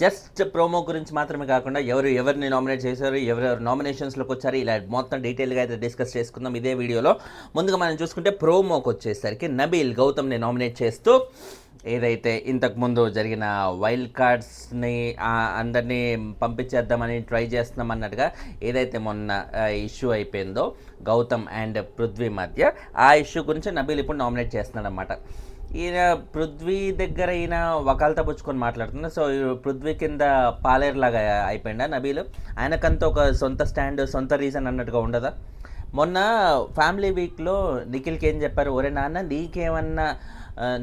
Just promo గురించి మాత్రమే కాకుండా ఎవరిని నామినేట్ చేశారు, ఎవరెవరు నామినేషన్స్లోకి వచ్చారు, ఇలా మొత్తం డీటెయిల్గా అయితే డిస్కస్ చేసుకుందాం ఇదే వీడియోలో. ముందుగా మనం చూసుకుంటే ప్రోమోకి వచ్చేసరికి నబీల్ గౌతమ్ని నామినేట్ చేస్తూ ఏదైతే ఇంతకుముందు జరిగిన వైల్డ్ కార్డ్స్ని అందరినీ పంపించేద్దామని ట్రై చేస్తున్నాం అన్నట్టుగా ఏదైతే మొన్న ఇష్యూ అయిపోయిందో గౌతమ్ అండ్ పృథ్వీ మధ్య, ఆ ఇష్యూ గురించి నబీల్ ఇప్పుడు నామినేట్ చేస్తున్నాడు అన్నమాట. ఈయన పృథ్వీ దగ్గర ఈయన వకాలతా పుచ్చుకొని మాట్లాడుతున్నా. సో పృథ్వీ కింద పాలేరులాగా అయిపోయిందా నబీలు? ఆయనకంత ఒక సొంత స్టాండ్, సొంత రీజన్ అన్నట్టుగా ఉండదా? మొన్న ఫ్యామిలీ వీక్లో నిఖిల్కి ఏం చెప్పారు, ఒరే నాన్న నీకేమన్నా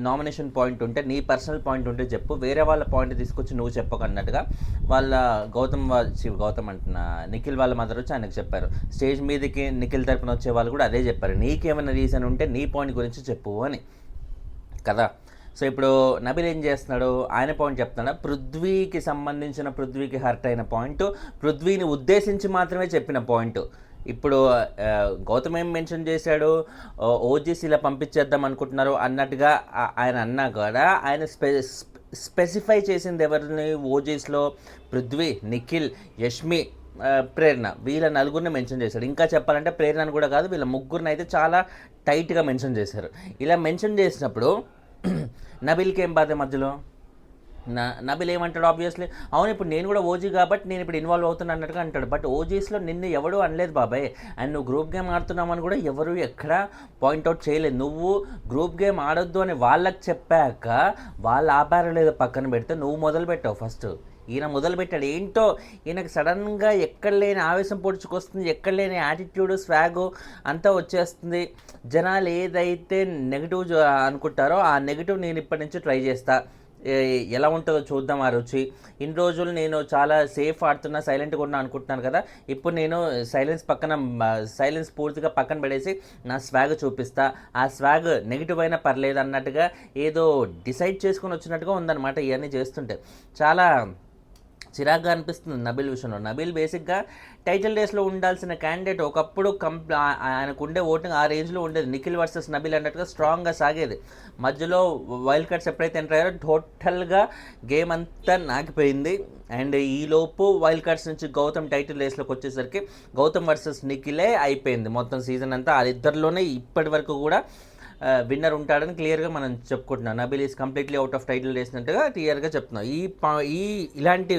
నామినేషన్ పాయింట్ ఉంటే, నీ పర్సనల్ పాయింట్ ఉంటే చెప్పు, వేరే వాళ్ళ పాయింట్ తీసుకొచ్చి నువ్వు చెప్పకన్నట్టుగా వాళ్ళ గౌతమ్ అంటున్నా నిఖిల్ వాళ్ళ మదర్ వచ్చి ఆయనకు చెప్పారు. స్టేజ్ మీదకి నిఖిల్ తరపున వచ్చే వాళ్ళు కూడా అదే చెప్పారు, నీకేమైనా రీజన్ ఉంటే నీ పాయింట్ గురించి చెప్పు అని కదా. సో ఇప్పుడు నబీల్ ఏం చేస్తున్నాడు, ఆయన పాయింట్ చెప్తున్నాడు. పృథ్వీకి హర్ట్ అయిన పాయింట్, పృథ్వీని ఉద్దేశించి మాత్రమే చెప్పిన పాయింట్. ఇప్పుడు గౌతమ్ ఏం మెన్షన్ చేశాడు, ఓజీస్ ఇలా పంపించేద్దాం అనుకుంటున్నారు అన్నట్టుగా ఆయన అన్నా కూడా ఆయన స్పెసిఫై చేసింది ఎవరిని ఓజీస్లో? పృథ్వీ, నిఖిల్, యష్మి, ప్రేరణ, వీళ్ళ నలుగురిని మెన్షన్ చేశాడు. ఇంకా చెప్పాలంటే ప్రేరణను కూడా కాదు, వీళ్ళ ముగ్గురిని అయితే చాలా టైట్గా మెన్షన్ చేశారు. ఇలా మెన్షన్ చేసినప్పుడు నబీల్కి ఏం బాధ మధ్యలో? నబీల్ ఏమంటాడు, ఆబ్వియస్లీ అవును ఇప్పుడు నేను కూడా ఓజీ కాబట్టి నేను ఇప్పుడు ఇన్వాల్వ్ అవుతున్నా అన్నట్టుగా అంటాడు. బట్ ఓజీస్లో నిన్ను ఎవడూ అనలేదు బాబాయ్, అండ్ నువ్వు గ్రూప్ గేమ్ ఆడుతున్నామని కూడా ఎవరు ఎక్కడా పాయింట్అవుట్ చేయలేదు. నువ్వు గ్రూప్ గేమ్ ఆడొద్దు అని వాళ్ళకి చెప్పాక వాళ్ళు ఆపారో లేదో పక్కన పెడితే నువ్వు మొదలు పెట్టావు ఫస్ట్. ఈయన మొదలుపెట్టాడు. ఏంటో ఈయనకు సడన్గా ఎక్కడ లేని ఆవేశం పొడుచుకొస్తుంది, ఎక్కడ లేని యాటిట్యూడ్, స్వాగు అంతా వచ్చేస్తుంది. జనాలు ఏదైతే నెగిటివ్ అనుకుంటారో ఆ నెగిటివ్ నేను ఇప్పటి నుంచి ట్రై చేస్తా, ఎలా ఉంటుందో చూద్దాం ఆ రుచి. ఇన్ని రోజులు నేను చాలా సేఫ్ ఆడుతున్నా, సైలెంట్గా ఉన్నా అనుకుంటున్నాను కదా, ఇప్పుడు నేను సైలెన్స్ పూర్తిగా పక్కన పడేసి నా స్వాగ్ చూపిస్తా, ఆ స్వాగ్ నెగిటివ్ అయినా పర్లేదు అన్నట్టుగా ఏదో డిసైడ్ చేసుకొని వచ్చినట్టుగా ఉందన్నమాట ఇవన్నీ చేస్తుంటే. చాలా చిరాగ్గా అనిపిస్తుంది నబీల్ విషయంలో. నబీల్ బేసిక్గా టైటిల్ రేస్లో ఉండాల్సిన క్యాండిడేట్. ఒకప్పుడు ఆయనకు ఉండే ఓటింగ్ ఆ రేంజ్లో ఉండేది, నిఖిల్ వర్సెస్ నబీల్ అన్నట్టుగా స్ట్రాంగ్గా సాగేది. మధ్యలో వైల్డ్ కార్డ్స్ ఎప్పుడైతే ఎంటర్ అయ్యారో టోటల్గా గేమ్ అంతా నాకిపోయింది. అండ్ ఈలోపు వైల్డ్ కార్డ్స్ నుంచి గౌతమ్ టైటిల్ రేస్లోకి వచ్చేసరికి గౌతమ్ వర్సెస్ నిఖిలే అయిపోయింది మొత్తం సీజన్ అంతా. వాళ్ళిద్దరిలోనే ఇప్పటి వరకు కూడా విన్నర్ ఉంటాడని క్లియర్గా మనం చెప్పుకుంటున్నాం. Nabeel is completely out of title వేసినట్టుగా క్లియర్గా చెప్తున్నాం. ఇలాంటి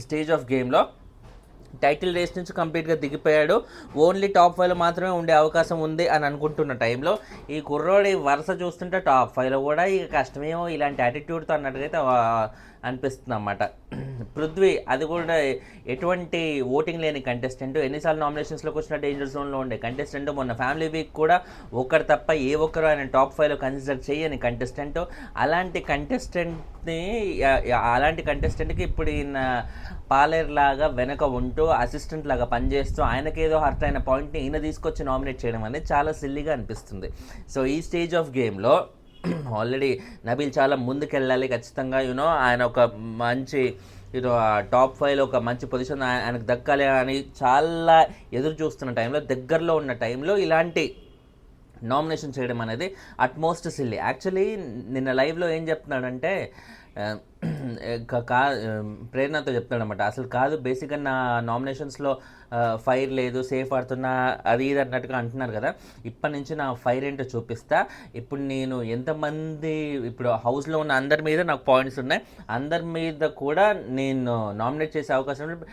స్టేజ్ ఆఫ్ గేమ్లో టైటిల్ రేస్ నుంచి కంప్లీట్గా దిగిపోయాడు. ఓన్లీ టాప్ 5లో మాత్రమే ఉండే అవకాశం ఉంది అని అనుకుంటున్న టైంలో ఈ కుర్రోడి వరుస చూస్తుంటే టాప్ 5లో కూడా ఇక కష్టమేమో ఇలాంటి యాటిట్యూడ్తో అన్నట్టుగా అయితే అనిపిస్తుంది అన్నమాట. పృథ్వీ అది కూడా ఎటువంటి ఓటింగ్ లేని కంటెస్టెంట్, ఎన్నిసార్లు నామినేషన్స్లోకి వచ్చిన డేంజర్ జోన్లో ఉండే కంటెస్టెంట్. మొన్న ఫ్యామిలీ వీక్ కూడా ఒకరు తప్ప ఏ ఒక్కరు ఆయన టాప్ 5లో కన్సిడర్ చేయని కంటెస్టెంట్. అలాంటి కంటెస్టెంట్కి ఇప్పుడు ఈయన పాలేరులాగా వెనక ఉంటూ అసిస్టెంట్ లాగా పనిచేస్తూ ఆయనకేదో హర్ట్ అయిన పాయింట్ని ఈయన తీసుకొచ్చి నామినేట్ చేయడం అనేది చాలా సిల్లీగా అనిపిస్తుంది. సో ఈ స్టేజ్ ఆఫ్ గేమ్లో ఆల్రెడీ నబీల్ చాలా ముందుకెళ్ళాలి ఖచ్చితంగా. ఆయన ఒక మంచి టాప్ 5లో ఒక మంచి పొజిషన్ ఆయనకు దక్కాలి అని చాలా ఎదురు చూస్తున్న టైంలో, దగ్గరలో ఉన్న టైంలో ఇలాంటి నామినేషన్ చేయడం అనేది అట్మోస్ట్ సిల్లీ. యాక్చువల్లీ నిన్న లైవ్లో ఏం చెప్తున్నాడంటే ప్రేరణతో చెప్తాడు అనమాట, అసలు కాదు బేసిక్గా నా నామినేషన్స్లో ఫైర్ లేదు, సేఫ్ ఆడుతున్నా అది ఇది అన్నట్టుగా అంటున్నారు కదా, ఇప్పటి నుంచి నా ఫైర్ ఏంటో చూపిస్తా. ఇప్పుడు నేను ఎంతమంది ఇప్పుడు హౌస్లో ఉన్న అందరి మీద నాకు పాయింట్స్ ఉన్నాయి, అందరి మీద కూడా నేను నామినేట్ చేసే అవకాశం ఉంది.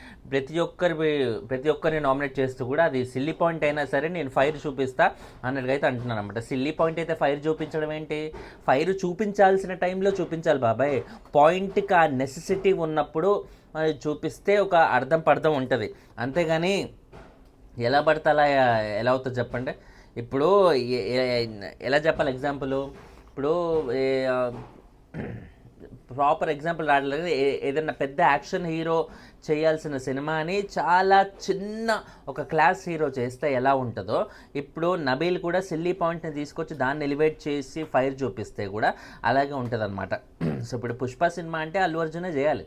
ప్రతి ఒక్కరిని నామినేట్ చేస్తూ కూడా అది సిల్లీ పాయింట్ అయినా సరే నేను ఫైర్ చూపిస్తా అన్నట్టుగా అయితే అంటున్నాను అనమాట. సిల్లీ పాయింట్ అయితే ఫైర్ చూపించడం ఏంటి? ఫైర్ చూపించాల్సిన టైంలో చూపించాలి బాబాయ్. పాయింట్కి ఆ నెసెసిటీ ఉన్నప్పుడు చూపిస్తే ఒక అర్థం పర్థం ఉంటుంది, అంతేగాని ఎలా పడితే అలా ఎలా అవుతుంది చెప్పండి. ఇప్పుడు ఎలా చెప్పాలి ఎగ్జాంపుల్, ఇప్పుడు ప్రాపర్ ఎగ్జాంపుల్ రావట్లేదు. ఏదైనా పెద్ద యాక్షన్ హీరో చేయాల్సిన సినిమాని చాలా చిన్న ఒక క్లాస్ హీరో చేస్తే ఎలా ఉంటుందో, ఇప్పుడు నబీల్ కూడా సిల్లీ పాయింట్ని తీసుకొచ్చి దాన్ని ఎలివేట్ చేసి ఫైర్ చూపిస్తే కూడా అలాగే ఉంటుంది అనమాట. సో ఇప్పుడు పుష్ప సినిమా అంటే అల్లు అర్జునే చేయాలి,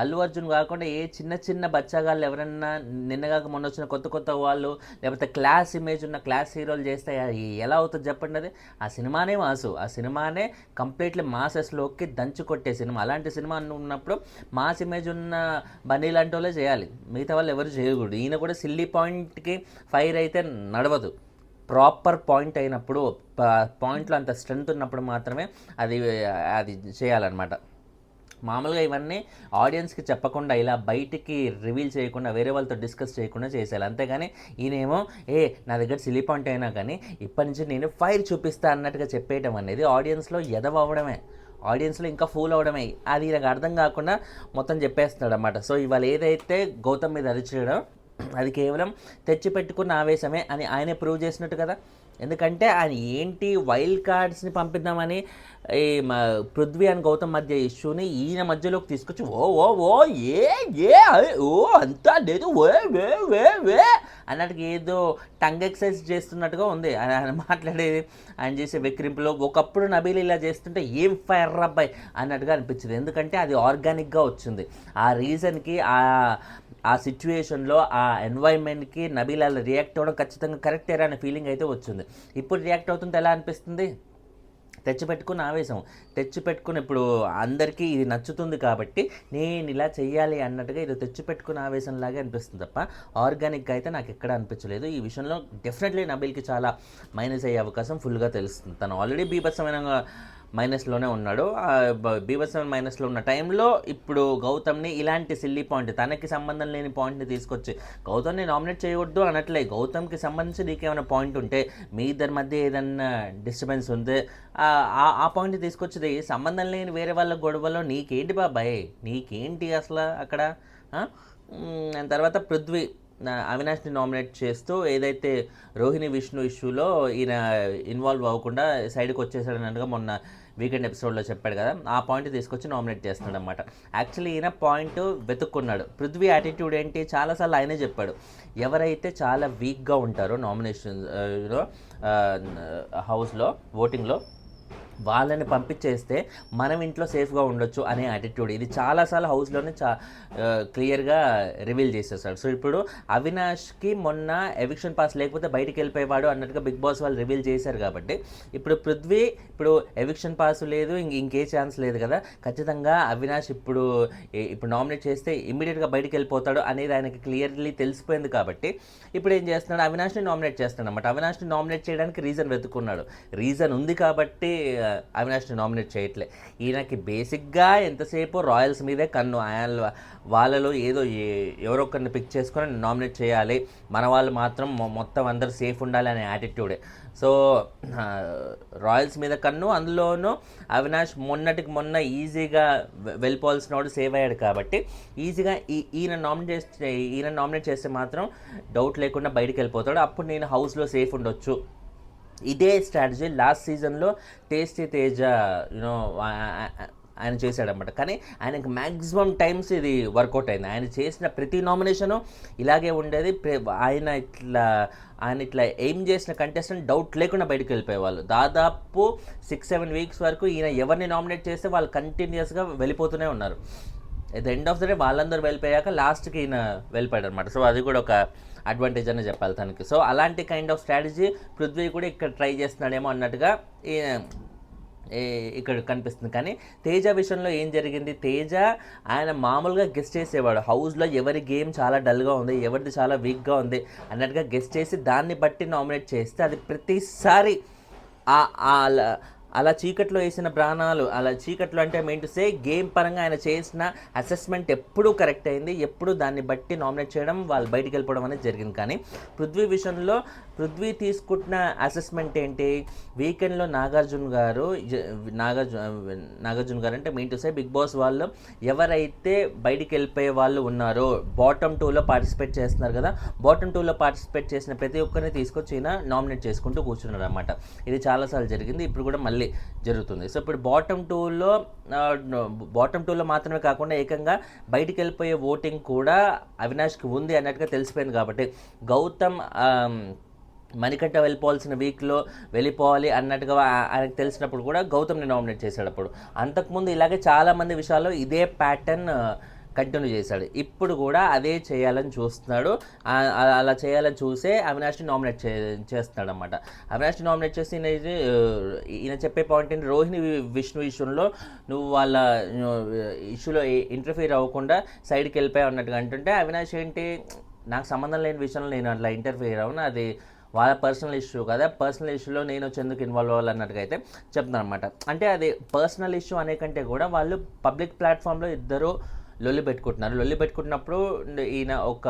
అల్లు అర్జున్ కాకుండా ఏ చిన్న చిన్న బచ్చాగాళ్ళు ఎవరన్నా నిన్నగాక మొన్న వచ్చిన కొత్త కొత్త వాళ్ళు లేకపోతే క్లాస్ ఇమేజ్ ఉన్న క్లాస్ హీరోలు చేస్తే ఎలా అవుతుంది చెప్పండి. అది ఆ సినిమానే మాసు, ఆ సినిమానే కంప్లీట్లీ మాసెస్లోకి దంచు కొట్టే సినిమా. అలాంటి సినిమా ఉన్నప్పుడు మాస్ ఇమేజ్ ఉన్న బన్నీ లాంటి వాళ్ళే చేయాలి, మిగతా వాళ్ళు ఎవరు చేయకూడదు. ఈయన కూడా సిల్లీ పాయింట్కి ఫైర్ అయితే నడవదు. ప్రాపర్ పాయింట్ అయినప్పుడు, పాయింట్లో అంత స్ట్రెంత్ ఉన్నప్పుడు మాత్రమే అది అది చేయాలన్నమాట. మామూలుగా ఇవన్నీ ఆడియన్స్కి చెప్పకుండా ఇలా బయటికి రివీల్ చేయకుండా వేరే వాళ్ళతో డిస్కస్ చేయకుండా చేసేయాలి. అంతేగాని ఈయనేమో నా దగ్గర సిలీ పాయింట్ అయినా కానీ ఇప్పటి నుంచి నేను ఫైర్ చూపిస్తా అన్నట్టుగా చెప్పేయటం అనేది ఆడియన్స్లో ఎదవవడమే, ఆడియన్స్లో ఇంకా ఫూల్ అవ్వడమే. అది నాకు అర్థం కాకుండా మొత్తం చెప్పేస్తున్నాడు అన్నమాట. సో ఇవాళ ఏదైతే గౌతమ్ మీద అరిచేయడం అది కేవలం తెచ్చిపెట్టుకున్న ఆవేశమే అని ఆయనే ప్రూవ్ చేసినట్టు కదా. ఎందుకంటే ఆయన ఏంటి వైల్డ్ కార్డ్స్ని పంపిద్దామని ఈ పృథ్వీ అండ్ గౌతమ్ మధ్య ఇష్యూని ఈయన మధ్యలోకి తీసుకొచ్చి అంతా లేదు అన్నట్టుగా ఏదో టంగ్ ఎక్సర్సైజ్ చేస్తున్నట్టుగా ఉంది ఆయన మాట్లాడేది, ఆయన చేసే వెక్రింపులో. ఒకప్పుడు నబీల్ ఇలా చేస్తుంటే ఏం ఫైర్ అబ్బాయి అన్నట్టుగా అనిపించింది. ఎందుకంటే అది ఆర్గానిక్గా వచ్చింది. ఆ రీజన్కి ఆ సిచ్యువేషన్లో ఆ ఎన్వైర్న్మెంట్కి నబీల్ అలా రియాక్ట్ అవ్వడం ఖచ్చితంగా కరెక్టేరా అనే ఫీలింగ్ అయితే వచ్చింది. ఇప్పుడు రియాక్ట్ అవుతుంటే ఎలా అనిపిస్తుంది? తెచ్చిపెట్టుకున్న ఆవేశం, తెచ్చిపెట్టుకుని ఇప్పుడు అందరికీ ఇది నచ్చుతుంది కాబట్టి నేను ఇలా చెయ్యాలి అన్నట్టుగా ఇది తెచ్చిపెట్టుకున్న ఆవేశంలాగే అనిపిస్తుంది తప్ప ఆర్గానిక్గా అయితే నాకు ఎక్కడ అనిపించలేదు. ఈ విషయంలో డెఫినెట్లీ నబీల్కి చాలా మైనస్ అయ్యే అవకాశం ఫుల్గా తెలుస్తుంది. తను ఆల్రెడీ బీభత్సమైన మైనస్లోనే ఉన్నాడు. బీభత్సమైన మైనస్లో ఉన్న టైంలో ఇప్పుడు గౌతమ్ని ఇలాంటి సిల్లీ పాయింట్, తనకి సంబంధం లేని పాయింట్ని తీసుకొచ్చి గౌతమ్ని నామినేట్ చేయవద్దు అనట్లే, గౌతమ్కి సంబంధించి నీకేమైనా పాయింట్ ఉంటే మీ ఇద్దరి మధ్య ఏదన్నా డిస్టర్బెన్స్ ఉంటే ఆ పాయింట్ తీసుకొచ్చింది. సంబంధం లేని వేరే వాళ్ళ గొడవలో నీకేంటి బాబాయ్, నీకేంటి అసలు అక్కడ. తర్వాత పృథ్వీ అవినాష్ని నామినేట్ చేస్తూ ఏదైతే రోహిణి విష్ణు ఇష్యూలో ఈయన ఇన్వాల్వ్ అవ్వకుండా సైడ్కి వచ్చేసాడన్నట్టుగా మొన్న వీకెండ్ ఎపిసోడ్లో చెప్పాడు కదా, ఆ పాయింట్ తీసుకొచ్చి నామినేట్ చేస్తున్నాడు అనమాట. యాక్చువల్లీ ఈయన పాయింట్ వెతుక్కున్నాడు. పృథ్వీ యాటిట్యూడ్ ఏంటి, చాలాసార్లు ఆయనే చెప్పాడు, ఎవరైతే చాలా వీక్గా ఉంటారో నామినేషన్లో హౌస్లో ఓటింగ్లో వాళ్ళని పంపించేస్తే మనం ఇంట్లో సేఫ్గా ఉండొచ్చు అనే యాటిట్యూడ్. ఇది చాలాసార్లు హౌస్లోనే క్లియర్గా రివీల్ చేసేసాడు. సో ఇప్పుడు అవినాష్కి మొన్న ఎవిక్షన్ పాస్ లేకపోతే బయటికి వెళ్ళిపోయేవాడు అన్నట్టుగా బిగ్ బాస్ వాళ్ళు రివీల్ చేశారు కాబట్టి ఇప్పుడు పృథ్వీ ఇప్పుడు ఎవిక్షన్ పాస్ లేదు, ఇంకే ఛాన్స్ లేదు కదా, ఖచ్చితంగా అవినాష్ ఇప్పుడు నామినేట్ చేస్తే ఇమ్మీడియట్గా బయటికి వెళ్ళిపోతాడు అనేది ఆయనకి క్లియర్లీ తెలిసిపోయింది కాబట్టి ఇప్పుడు ఏం చేస్తున్నాడు, అవినాష్ని నామినేట్ చేస్తున్నాడు అనమాట. అవినాష్ని నామినేట్ చేయడానికి రీజన్ వెతుక్కున్నాడు. రీజన్ ఉంది కాబట్టి అవినాష్ని నామినేట్ చేయట్లే. ఈయనకి బేసిక్గా ఎంతసేపు రాయల్స్ మీదే కన్ను, వాళ్ళలో ఏదో ఎవరొక్కరిని పిక్ చేసుకొని నామినేట్ చేయాలి, మన వాళ్ళు మాత్రం మొత్తం అందరూ సేఫ్ ఉండాలి అనే యాటిట్యూడే. సో రాయల్స్ మీద కన్ను, అందులోనూ అవినాష్ మొన్నటికి మొన్న ఈజీగా వెళ్ళిపోవాల్సిన వాడు సేవ్ అయ్యాడు కాబట్టి ఈజీగా ఈయన నామినేట్ చేస్తే మాత్రం డౌట్ లేకుండా బయటికి వెళ్ళిపోతాడు, అప్పుడు నేను హౌస్లో సేఫ్ ఉండొచ్చు. ఇదే స్ట్రాటజీ లాస్ట్ సీజన్లో టేస్టీ తేజ ఆయన చేశాడనమాట. కానీ ఆయనకు మ్యాక్సిమం టైమ్స్ ఇది వర్కౌట్ అయింది. ఆయన చేసిన ప్రతి నామినేషను ఇలాగే ఉండేది. ఆయన ఇట్లా ఎయిమ్ చేసిన కంటెస్టెంట్ డౌట్ లేకుండా బయటకు వెళ్ళిపోయేవాళ్ళు. దాదాపు 6-7 వీక్స్ వరకు ఈయన ఎవరిని నామినేట్ చేస్తే వాళ్ళు కంటిన్యూస్గా వెళ్ళిపోతూనే ఉన్నారు. At the end of the day వాళ్ళందరూ వెళ్ళిపోయాక లాస్ట్కి ఈయన వెళ్ళిపోయాడు అనమాట. సో అది కూడా ఒక అడ్వాంటేజ్ అనే చెప్పాలి తనకి. సో అలాంటి కైండ్ ఆఫ్ స్ట్రాటజీ పృథ్వీ కూడా ఇక్కడ ట్రై చేస్తున్నాడేమో అన్నట్టుగా ఇక్కడ కనిపిస్తుంది. కానీ తేజ విషయంలో ఏం జరిగింది, తేజ ఆయన మామూలుగా గెస్ట్ చేసేవాడు హౌస్లో ఎవరి గేమ్ చాలా డల్గా ఉంది, ఎవరిది చాలా వీక్గా ఉంది అన్నట్టుగా గెస్ట్ చేసి దాన్ని బట్టి నామినేట్ చేస్తే అది ప్రతిసారి అలా చీకట్లో వేసిన ప్రాణాలు, అలా చీకట్లో అంటే మెయిన్ టు సే గేమ్ పరంగా ఆయన చేసిన అసెస్మెంట్ ఎప్పుడూ కరెక్ట్ అయింది, ఎప్పుడు దాన్ని బట్టి నామినేట్ చేయడం వాళ్ళు బయటికి వెళ్ళిపోవడం అనేది జరిగింది. కానీ పృథ్వీ విషయంలో పృథ్వీ తీసుకుంటున్న అసెస్మెంట్ ఏంటి, వీకెండ్లో నాగార్జున గారు అంటే main to say Bigg Boss వాళ్ళు ఎవరైతే బయటికి వెళ్ళిపోయే వాళ్ళు ఉన్నారో బాటమ్ 2లో పార్టిసిపేట్ చేస్తున్నారు కదా, బాటమ్ 2లో పార్టిసిపేట్ చేసిన ప్రతి ఒక్కరిని తీసుకొచ్చి ఈయన నామినేట్ చేసుకుంటూ కూర్చున్నాడు అనమాట. ఇది చాలాసార్లు జరిగింది, ఇప్పుడు కూడా మళ్ళీ జరుగుతుంది. సో ఇప్పుడు బాటమ్ టూలో మాత్రమే కాకుండా ఏకంగా బయటికి వెళ్ళిపోయే ఓటింగ్ కూడా అవినాష్కి ఉంది అన్నట్టుగా తెలిసిపోయింది కాబట్టి గౌతమ్ మణికంఠ వెళ్ళిపోవాల్సిన వీక్లో వెళ్ళిపోవాలి అన్నట్టుగా ఆయనకు తెలిసినప్పుడు కూడా గౌతమ్ని నామినేట్ చేశాడు. అప్పుడు అంతకుముందు ఇలాగే చాలామంది విషయాల్లో ఇదే ప్యాటర్న్ కంటిన్యూ చేశాడు. ఇప్పుడు కూడా అదే చేయాలని చూస్తున్నాడు. అలా చేయాలని చూసే అవినాష్ని నామినేట్ చేస్తున్నాడు అనమాట. అవినాష్ని నామినేట్ చేసి ఈయన చెప్పే పాయింట్ ఏంటి, రోహిణి విష్ణు విషయంలో నువ్వు వాళ్ళ ఇష్యూలో ఇంటర్ఫియర్ అవ్వకుండా సైడ్కి వెళ్ళిపోయావు అన్నట్టుగా అంటుంటే, అవినాష్ ఏంటి, నాకు సంబంధం లేని విషయంలో నేను అట్లా ఇంటర్ఫియర్ అవును, అది వాళ్ళ పర్సనల్ ఇష్యూ కదా, పర్సనల్ ఇష్యూలో నేను వచ్చేందుకు ఇన్వాల్వ్ అవ్వాలన్నట్టుగా అయితే చెప్తున్నాను అనమాట. అంటే అది పర్సనల్ ఇష్యూ అనే కంటే కూడా వాళ్ళు పబ్లిక్ ప్లాట్ఫామ్లో ఇద్దరు లొల్లి పెట్టుకుంటున్నప్పుడు ఈయన ఒక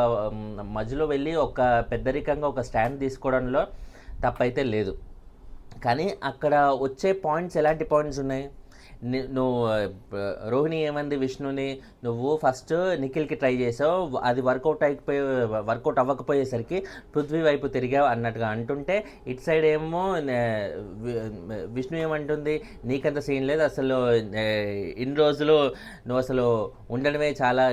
మధ్యలో వెళ్ళి ఒక పెద్దరికంగా ఒక స్టాండ్ తీసుకోవడంలో తప్పైతే లేదు. కానీ అక్కడ వచ్చే పాయింట్స్ ఎలాంటి పాయింట్స్ ఉన్నాయి, నువ్వు రోహిణి ఏమంది విష్ణుని, నువ్వు ఫస్ట్ నిఖిల్కి ట్రై చేసావు, అది వర్కౌట్ అవ్వకపోయేసరికి పృథ్వీ వైపు తిరిగావు అన్నట్టుగా అంటుంటే, ఇటు సైడ్ ఏమో విష్ణు ఏమంటుంది, నీకంత సీన్ లేదు, అసలు ఇన్ని రోజులు నువ్వు అసలు ఉండడమే చాలా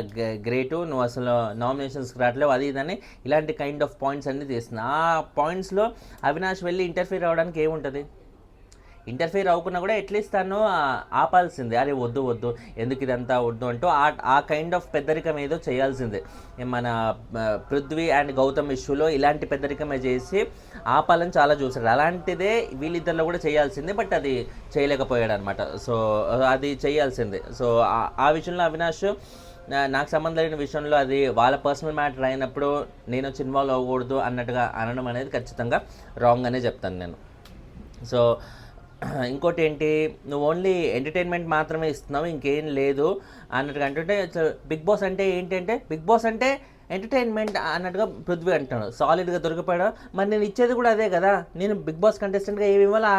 గ్రేటు, నువ్వు అసలు నామినేషన్స్కి రావట్లేవు, అది ఇదని ఇలాంటి కైండ్ ఆఫ్ పాయింట్స్ అన్నీ తీస్తున్నా. ఆ పాయింట్స్లో అవినాష్ వెళ్ళి ఇంటర్ఫియర్ అవ్వడానికి ఏముంటుంది, ఇంటర్ఫియర్ అవ్వకున్నా కూడా అట్లీస్ట్ తను ఆపాల్సిందే, అరే వద్దు ఎందుకు ఇదంతా వద్దు అంటూ ఆ కైండ్ ఆఫ్ పెద్దరికం ఏదో చేయాల్సిందే. మన పృథ్వీ అండ్ గౌతమ్ ఇష్యూలో ఇలాంటి పెద్దరికమే చేసి ఆపాలని చాలా చూసాడు. అలాంటిదే వీళ్ళిద్దరిలో కూడా చేయాల్సిందే, బట్ అది చేయలేకపోయాడు అనమాట. సో అది చేయాల్సిందే. సో ఆ విషయంలో అవినాష్ నాకు సంబంధం లేని విషయంలో అది వాళ్ళ పర్సనల్ మ్యాటర్ అయినప్పుడు నేను వచ్చి ఇన్వాల్వ్ అవ్వకూడదు అన్నట్టుగా అనడం అనేది ఖచ్చితంగా రాంగ్ అనే చెప్తాను నేను. సో ఇంకోటి ఏంటి, నువ్వు ఓన్లీ ఎంటర్టైన్మెంట్ మాత్రమే ఇస్తున్నావు, ఇంకేం లేదు అన్నట్టుగా అంటుంటే, బిగ్ బాస్ అంటే ఏంటంటే బిగ్ బాస్ అంటే ఎంటర్టైన్మెంట్ అన్నట్టుగా పృథ్వీ అంటాడు. సాలిడ్గా దొరికిపోయాడు, మరి నేను ఇచ్చేది కూడా అదే కదా, నేను బిగ్ బాస్ కంటెస్టెంట్గా ఏమి ఇవ్వాలో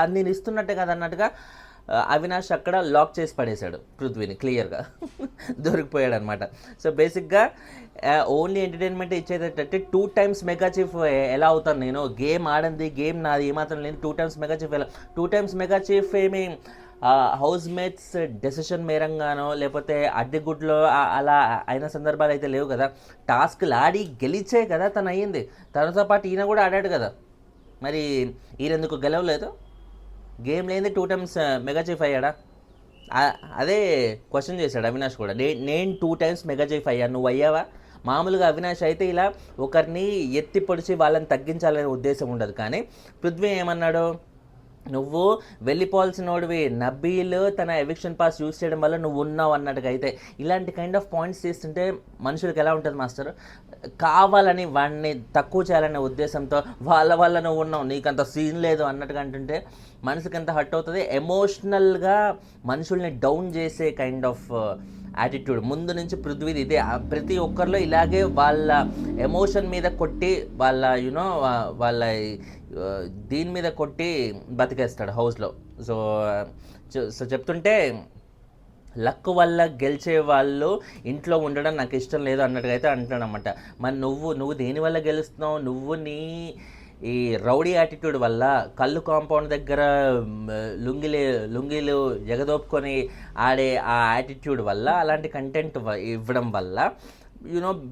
అది నేను ఇస్తున్నట్టే కదా అన్నట్టుగా అవినాష్ అక్కడ లాక్ చేసి పడేశాడు పృథ్వీని, క్లియర్గా దొరికిపోయాడు అనమాట. సో బేసిక్గా ఓన్లీ ఎంటర్టైన్మెంట్ ఇచ్చేటట్టు 2 times మెగా చీఫ్ ఎలా అవుతాను నేను, గేమ్ ఆడింది గేమ్ నాది ఏమాత్రం లేదు, 2 times మెగా చీఫ్ ఎలా, 2 times మెగా చీఫ్ ఏమి హౌస్ మేట్స్ డెసిషన్ మేరంగానో లేకపోతే అద్దెగుడ్లో అలా అయిన సందర్భాలు అయితే లేవు కదా, టాస్క్లు ఆడి గెలిచే కదా తను అయ్యింది. తనతో పాటు ఈయన కూడా ఆడాడు కదా, మరి ఈయన ఎందుకు గెలవలేదు, గేమ్ లేని 2 times మెగా చీఫ్ అయ్యాడా, అదే క్వశ్చన్ చేశాడు అవినాష్ కూడా. నేను 2 times మెగా చీఫ్ అయ్యాను, నువ్వు అయ్యావా? మామూలుగా అవినాష్ అయితే ఇలా ఒకరిని ఎత్తి పొడిచి వాళ్ళని తగ్గించాలనే ఉద్దేశం ఉండదు. కానీ పృథ్వీ ఏమన్నాడు, నువ్వు వెళ్ళిపోవాల్సినోడివి, నబీల్ తన ఎవిక్షన్ పాస్ యూజ్ చేయడం వల్ల నువ్వు ఉన్నావు అన్నట్టుగా. అయితే ఇలాంటి కైండ్ ఆఫ్ పాయింట్స్ తీస్తుంటే మనుషులకు ఎలా ఉంటుంది మాస్టర్, కావాలని వాడిని తక్కువ చేయాలనే ఉద్దేశంతో వాళ్ళ వల్ల నువ్వు ఉన్నావు, నీకంత సీన్ లేదు అన్నట్టుగా అంటుంటే మనసుకి ఎంత హర్ట్ అవుతుంది. ఎమోషనల్గా మనుషుల్ని డౌన్ చేసే కైండ్ ఆఫ్ యాటిట్యూడ్ ముందు నుంచి పృథ్వీది ఇదే. ప్రతి ఒక్కరిలో ఇలాగే వాళ్ళ ఎమోషన్ మీద కొట్టి వాళ్ళ వాళ్ళ దీని మీద కొట్టి బతికేస్తాడు హౌస్లో. సో చెప్తుంటే లక్ వల్ల గెలిచే వాళ్ళు ఇంట్లో ఉండడం నాకు ఇష్టం లేదు అన్నట్టుగా అయితే అంటాడు అనమాట. మరి నువ్వు దేనివల్ల గెలుస్తున్నావు, నువ్వు నీ ఈ రౌడీ యాటిట్యూడ్ వల్ల, కళ్ళు కాంపౌండ్ దగ్గర లుంగీలు ఎగదోపుకొని ఆడే ఆ యాటిట్యూడ్ వల్ల, అలాంటి కంటెంట్ ఇవ్వడం వల్ల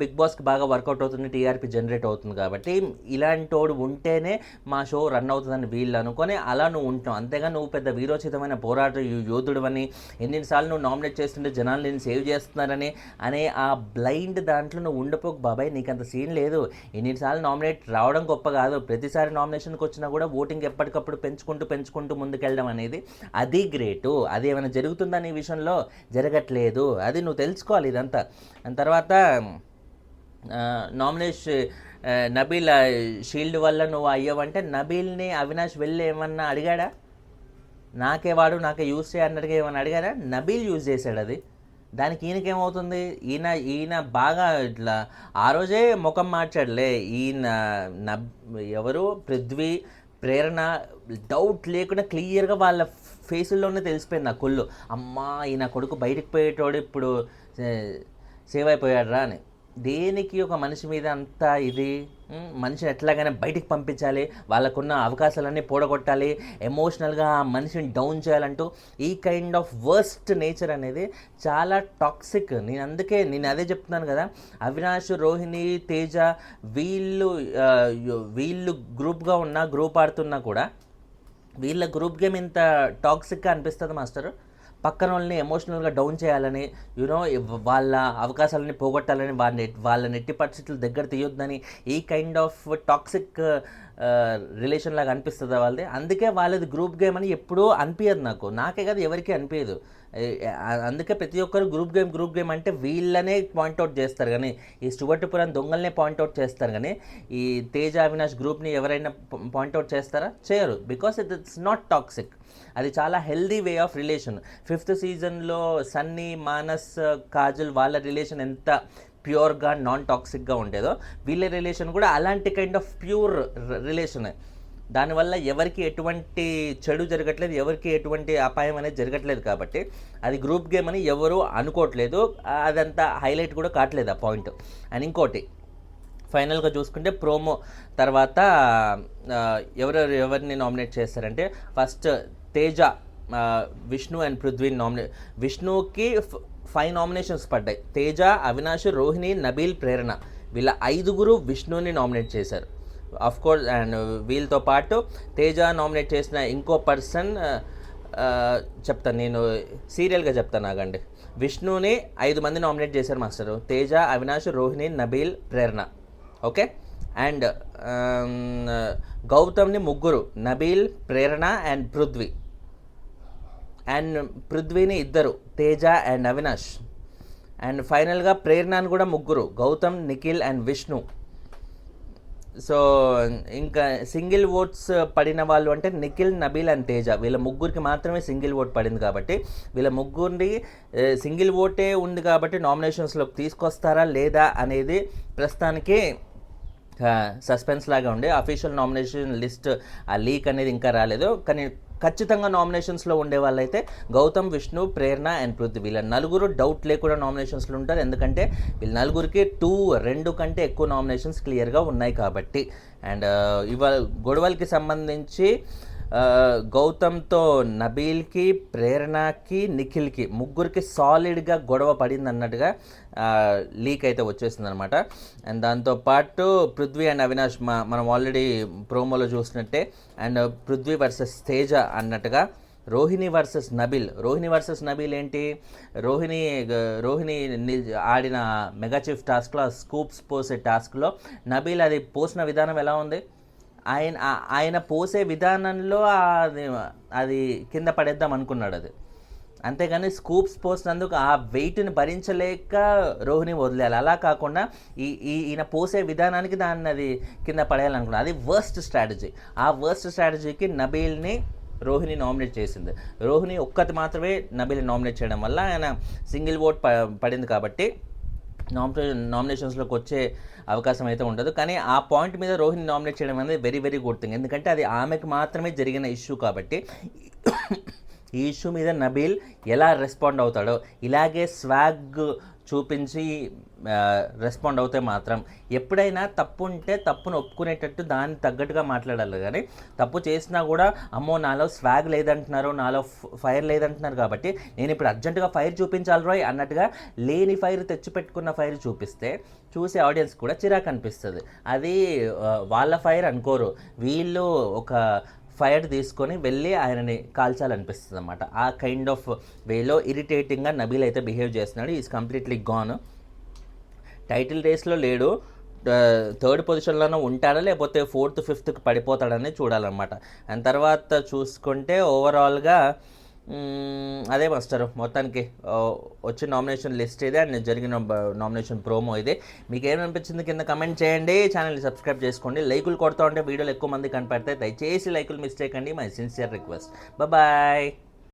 బిగ్ బాస్కి బాగా వర్కౌట్ అవుతుంది, టీఆర్పీ జనరేట్ అవుతుంది. కాబట్టి ఇలాంటి వాడు ఉంటేనే మా షో రన్ అవుతుందని వీళ్ళు అనుకొని అలా నువ్వు ఉంటావు. అంతేగా నువ్వు పెద్ద వీరోచితమైన పోరాట యోధుడు అని, ఎన్నిసార్లు నువ్వు నామినేట్ చేస్తుంటే జనాలు నేను సేవ్ చేస్తున్నారని అనే ఆ బ్లైండ్ దాంట్లో నువ్వు ఉండిపోకు బాబాయ్, నీకు అంత సీన్ లేదు. ఎన్నిసార్లు నామినేట్ రావడం గొప్ప కాదు, ప్రతిసారి నామినేషన్కి వచ్చినా కూడా ఓటింగ్ ఎప్పటికప్పుడు పెంచుకుంటూ ముందుకెళ్ళడం అనేది అది గ్రేటు. అది ఏమైనా జరుగుతుందా నీ విషయంలో, జరగట్లేదు, అది నువ్వు తెలుసుకోవాలి ఇదంతా. దాని తర్వాత నబీల్ షీల్డ్ వల్ల నువ్వు అయ్యావంటే నబీల్ని అవినాష్ వెళ్ళి ఏమన్నా అడిగాడా, నాకే యూజ్ చేయన్నట్టుగా ఏమన్నా అడిగాడా? నబీల్ యూజ్ చేశాడు అది, దానికి ఈయనకేమవుతుంది, ఈయన బాగా ఇట్లా ఆ రోజే ముఖం మార్చాడులే. ఎవరు పృథ్వీ ప్రేరణ డౌట్ లేకుండా క్లియర్గా వాళ్ళ ఫేసుల్లోనే తెలిసిపోయింది నా కొల్లు, అమ్మా ఈయన కొడుకు బయటకు పోయేటోడు ఇప్పుడు సేవ్ అయిపోయాడు రా అని. దేనికి ఒక మనిషి మీద అంతా ఇది, మనిషిని ఎట్లాగైనా బయటికి పంపించాలి, వాళ్ళకున్న అవకాశాలన్నీ పోడగొట్టాలి, ఎమోషనల్గా ఆ మనిషిని డౌన్ చేయాలంటూ ఈ కైండ్ ఆఫ్ వర్స్ట్ నేచర్ అనేది చాలా టాక్సిక్. నేను అదే చెప్తున్నాను కదా, అవినాష్, రోహిణి, తేజ వీళ్ళు గ్రూప్గా గ్రూప్ ఆడుతున్నా కూడా వీళ్ళ గ్రూప్ గేమ్ ఇంత టాక్సిక్గా అనిపిస్తుంది మాస్టర్. పక్కన వాళ్ళని ఎమోషనల్గా డౌన్ చేయాలని వాళ్ళ అవకాశాలని పోగొట్టాలని వాళ్ళ నెట్టి పరిస్థితులు దగ్గర తీయొద్దని ఈ కైండ్ ఆఫ్ టాక్సిక్ రిలేషన్ లాగా అనిపిస్తుంది వాళ్ళది. అందుకే వాళ్ళది గ్రూప్ గేమ్ అని ఎప్పుడూ అనిపించదు నాకే కదా ఎవరికి అనిపించదు. అందుకే ప్రతి ఒక్కరు గ్రూప్ గేమ్ అంటే వీళ్ళనే పాయింట్అవుట్ చేస్తారు, కానీ ఈ స్టూవర్ట్ పురాన్ దొంగలనే పాయింట్అవుట్ చేస్తారు, కానీ ఈ తేజ అవినాష్ గ్రూప్ని ఎవరైనా పాయింట్అవుట్ చేస్తారా? చేయరు. Because it's not toxic. అది చాలా healthy way of relation. 5th సీజన్లో సన్నీ, మానస్, కాజల్ వాళ్ళ రిలేషన్ ఎంత ప్యూర్గా నాన్ టాక్సిక్గా ఉండేదో వీళ్ళ రిలేషన్ కూడా అలాంటి కైండ్ ఆఫ్ ప్యూర్ రిలేషనే. దానివల్ల ఎవరికి ఎటువంటి చెడు జరగట్లేదు, ఎవరికి ఎటువంటి అపాయం అనేది జరగట్లేదు, కాబట్టి అది గ్రూప్ గేమ్ అని ఎవరు అనుకోవట్లేదు. అదంతా హైలైట్ కూడా కావట్లేదు ఆ పాయింట్. అండ్ ఇంకోటి ఫైనల్గా చూసుకుంటే ప్రోమో తర్వాత ఎవరిని నామినేట్ చేస్తారంటే ఫస్ట్ తేజ, విష్ణు అండ్ పృథ్వీని విష్ణుకి 5 నామినేషన్స్ పడ్డాయి. తేజ, అవినాష్, రోహిణి, నబీల్, ప్రేరణ వీళ్ళ 5గురు విష్ణుని నామినేట్ చేశారు. ఆఫ్ కోర్స్ అండ్ వీళ్ళతో పాటు తేజ నామినేట్ చేసిన ఇంకో పర్సన్ చెప్తాను, నేను సీరియల్గా చెప్తాను ఆగండి. విష్ణుని 5 మంది నామినేట్ చేశారు master. Teja, Avinash, Rohini, Nabeel, Prerana. Okay. And గౌతమ్ని 3, నబీల్, ప్రేరణ అండ్ పృథ్వీ. అండ్ పృథ్వీని 2, తేజ అండ్ అవినాష్. అండ్ ఫైనల్గా ప్రేరణని కూడా 3, గౌతమ్, నిఖిల్ అండ్ విష్ణు. సో ఇంకా సింగిల్ ఓట్స్ పడిన వాళ్ళు అంటే నిఖిల్, నబీల్ అండ్ తేజ వీళ్ళ 3కి మాత్రమే సింగిల్ ఓట్ పడింది, కాబట్టి వీళ్ళ 3 సింగిల్ ఓటే ఉంది కాబట్టి నామినేషన్స్లోకి తీసుకొస్తారా లేదా అనేది ప్రస్తుతానికి సస్పెన్స్ లాగా ఉండే. అఫీషియల్ నామినేషన్ లిస్ట్ ఆ లీక్ అనేది ఇంకా రాలేదు, కానీ ఖచ్చితంగా నామినేషన్స్లో ఉండే వాళ్ళైతే గౌతమ్, విష్ణు, ప్రేరణ అండ్ పృథ్వీ వీళ్ళ 4 డౌట్ లేకుండా నామినేషన్స్లో ఉంటారు. ఎందుకంటే వీళ్ళ 4కి 2 కంటే ఎక్కువ నామినేషన్స్ క్లియర్గా ఉన్నాయి కాబట్టి. అండ్ ఇవాళ గొడవలకి సంబంధించి గౌతమ్తో నబీల్కి, ప్రేరణకి, నిఖిల్కి 3కి సాలిడ్గా గొడవ పడింది అన్నట్టుగా లీక్ అయితే వచ్చేసింది అనమాట. అండ్ దాంతోపాటు పృథ్వీ అండ్ అవినాష్ మనం ఆల్రెడీ ప్రోమోలో చూసినట్టే. అండ్ పృథ్వీ వర్సెస్ తేజ అన్నట్టుగా రోహిణి వర్సెస్ నబీల్ ఏంటి, రోహిణి ఆడిన మెగా చీఫ్ టాస్క్లో స్కూప్స్ పోసే టాస్క్లో నబీల్ అది పోసిన విధానం ఎలా ఉంది, ఆయన పోసే విధానంలో అది కింద పడేద్దాం అనుకున్నాడు అది. అంతేగాని స్కూప్స్ పోసినందుకు ఆ వెయిట్ని భరించలేక రోహిణి వదిలేయాలి. అలా కాకుండా ఈయన పోసే విధానానికి దాన్ని అది కింద పడేయాలనుకున్నాడు. అది వర్స్ట్ స్ట్రాటజీ. ఆ వర్స్ట్ స్ట్రాటజీకి నబీల్ని రోహిణి నామినేట్ చేసింది. రోహిణి ఒక్కటి మాత్రమే నబీల్ని నామినేట్ చేయడం వల్ల ఆయన సింగిల్ ఓట్ పడింది, కాబట్టి నామినేషన్స్లోకి వచ్చే అవకాశం అయితే ఉండదు. కానీ ఆ పాయింట్ మీద రోహిణి నామినేట్ చేయడం అనేది వెరీ వెరీ గుడ్ థింగ్. ఎందుకంటే అది ఆమెకు మాత్రమే జరిగిన ఇష్యూ కాబట్టి ఈ ఇష్యూ మీద నబీల్ ఎలా రెస్పాండ్ అవుతాడో, ఇలాగే స్వాగ్ చూపించి రెస్పాండ్ అవుతే మాత్రం ఎప్పుడైనా తప్పు ఉంటే తప్పును ఒప్పుకునేటట్టు దాన్ని తగ్గట్టుగా మాట్లాడాలి. కానీ తప్పు చేసినా కూడా అమ్మో నాలో స్వాగ్ లేదంటున్నారు, నాలో ఫైర్ లేదంటున్నారు, కాబట్టి నేను ఇప్పుడు అర్జెంటుగా ఫైర్ చూపించాలి రోయ్ అన్నట్టుగా లేని ఫైర్ తెచ్చిపెట్టుకున్న ఫైర్ చూపిస్తే చూసే ఆడియన్స్ కూడా చిరాకు అనిపిస్తుంది. అది వాళ్ళ ఫైర్ అనుకోరు, వీళ్ళు ఒక ఫైర్ తీసుకొని వెళ్ళి ఆయనని కాల్చాలనిపిస్తుంది అన్నమాట. ఆ కైండ్ ఆఫ్ వేలో ఇరిటేటింగ్గా నబీల్ అయితే బిహేవ్ చేస్తున్నాడు. Is completely gone. టైటిల్ రేస్లో లేడు, 3rd పొజిషన్లోనే ఉంటాడా లేకపోతే 4th 5th పడిపోతాడని చూడాలన్నమాట. అండ్ తర్వాత చూసుకుంటే ఓవరాల్గా అదే మాస్టర్ మొత్తానికి వచ్చిన నామినేషన్ లిస్ట్ ఇదే అండ్ జరిగిన నామినేషన్ ప్రోమో ఇదే. మీకు ఏమనిపించింది కింద కమెంట్ చేయండి, ఛానల్ని సబ్స్క్రైబ్ చేసుకోండి. లైకులు కొడుతూ ఉంటే వీడియోలు ఎక్కువ మంది కనపడతాయి, దయచేసి లైకులు మిస్ చేయకండి, మై సిన్సియర్ రిక్వెస్ట్. బాయ్.